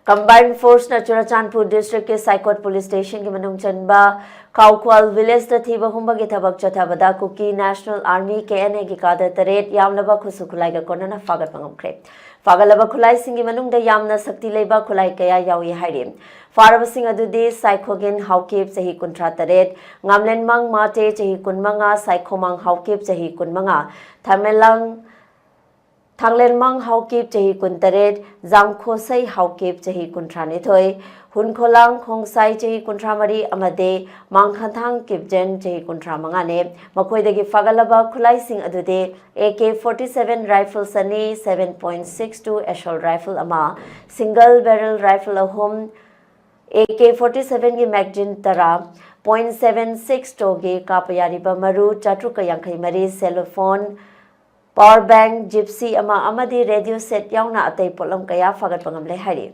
Combined Force na CCPUR District ke Saikot Police Station ke manung chanba Kaukwal Village da thiba humba ke thabak chathabada Kuki National Army KNA ki kada taret yamlaba khutsu khutlaiga konana phagatpa ngamkhre phagalaba khulai singi manung da yamna sakti leiba khulai kaya yawi hairi faraba sing adudi Saikhogen haukip chahi kuntra taret ngamlen mang mate chahi kunmanga Saikhomang haukip chahi kunmanga Thanglenmang haukip chahi kuntaret Jangkhosai haukip chahi kuntrani thoi Hunkholang khongsai chahi kuntramari amade Mangkhanthang kipjen chahi kuntramangane makoidagi phagalaba khulai sing adude AK-47 rifle sani 7.62 assault rifle ama single barrel rifle ahum AK-47 ki magazine tara 0.76 toge kapayariba maru chatruka yankai mari cellphone Power bank, gypsy, amadi radio set yauna atay polam kaya phagatpa ngamle hari.